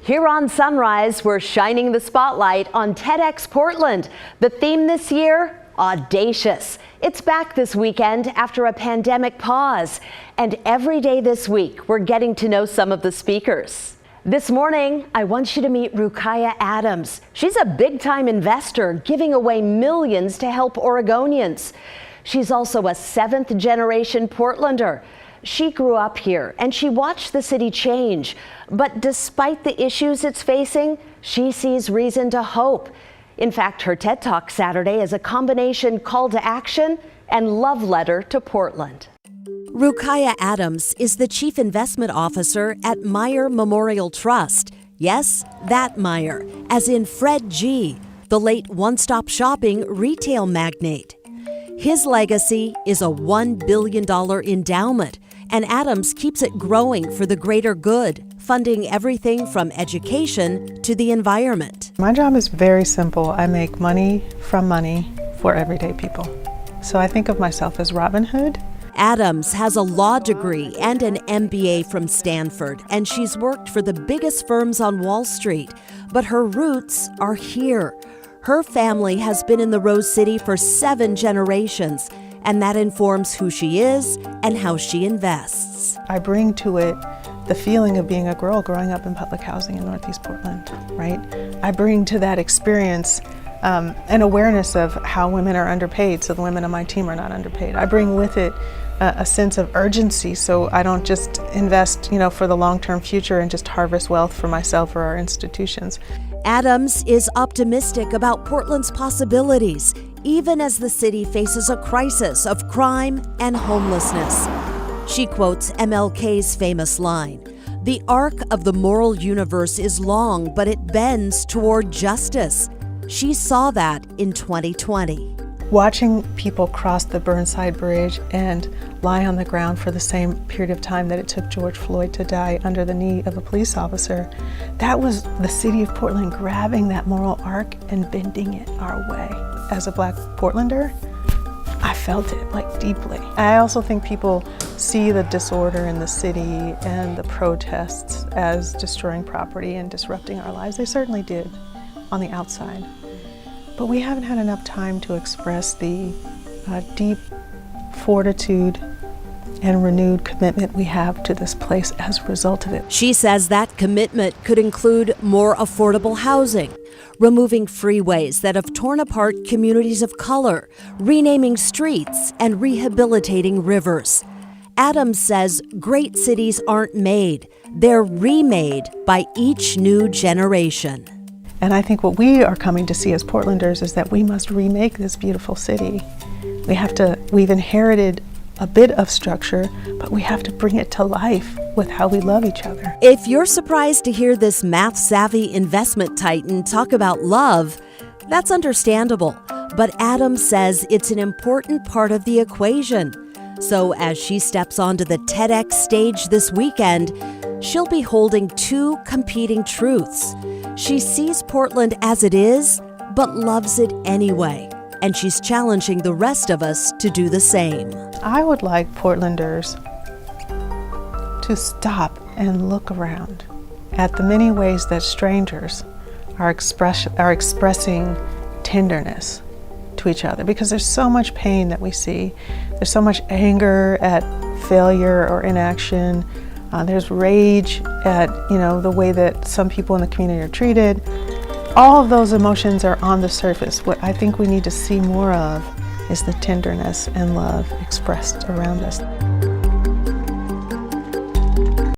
Here on Sunrise, we're shining the spotlight on TEDxPortland. The theme this year, audacious. It's back this weekend after a pandemic pause. And every day this week, we're getting to know some of the speakers. This morning, I want you to meet Rukaiyah Adams. She's a big-time investor, giving away millions to help Oregonians. She's also a seventh-generation Portlander. She grew up here and she watched the city change. But despite the issues it's facing, she sees reason to hope. In fact, her TED Talk Saturday is a combination call to action and love letter to Portland. Rukaiyah Adams is the Chief Investment Officer at Meyer Memorial Trust. Yes, that Meyer, as in Fred G., the late one-stop shopping retail magnate. His legacy is a $1 billion endowment, and Adams keeps it growing for the greater good, funding everything from education to the environment. My job is very simple. I make money from money for everyday people. So I think of myself as Robin Hood. Adams has a law degree and an MBA from Stanford, and she's worked for the biggest firms on Wall Street. But her roots are here. Her family has been in the Rose City for 7 generations, and that informs who she is and how she invests. I bring to it the feeling of being a girl growing up in public housing in Northeast Portland, right? I bring to that experience an awareness of how women are underpaid, so the women on my team are not underpaid. I bring with it a sense of urgency, so I don't just invest, for the long-term future and just harvest wealth for myself or our institutions. Adams is optimistic about Portland's possibilities, even as the city faces a crisis of crime and homelessness. She quotes MLK's famous line, "The arc of the moral universe is long, but it bends toward justice." She saw that in 2020. Watching people cross the Burnside Bridge and lie on the ground for the same period of time that it took George Floyd to die under the knee of a police officer, that was the city of Portland grabbing that moral arc and bending it our way. As a Black Portlander, I felt it deeply. I also think people see the disorder in the city and the protests as destroying property and disrupting our lives. They certainly did on the outside. But we haven't had enough time to express the deep fortitude and renewed commitment we have to this place as a result of it. She says that commitment could include more affordable housing, removing freeways that have torn apart communities of color, renaming streets, and rehabilitating rivers. Adams says great cities aren't made, they're remade by each new generation. And I think what we are coming to see as Portlanders is that we must remake this beautiful city. We've inherited a bit of structure, but we have to bring it to life with how we love each other. If you're surprised to hear this math-savvy investment titan talk about love, that's understandable. But Adams says it's an important part of the equation. So as she steps onto the TEDx stage this weekend, she'll be holding 2 competing truths. She sees Portland as it is, but loves it anyway. And she's challenging the rest of us to do the same. I would like Portlanders to stop and look around at the many ways that strangers are expressing tenderness to each other, because there's so much pain that we see. There's so much anger at failure or inaction. There's rage at the way that some people in the community are treated. All of those emotions are on the surface. What I think we need to see more of is the tenderness and love expressed around us.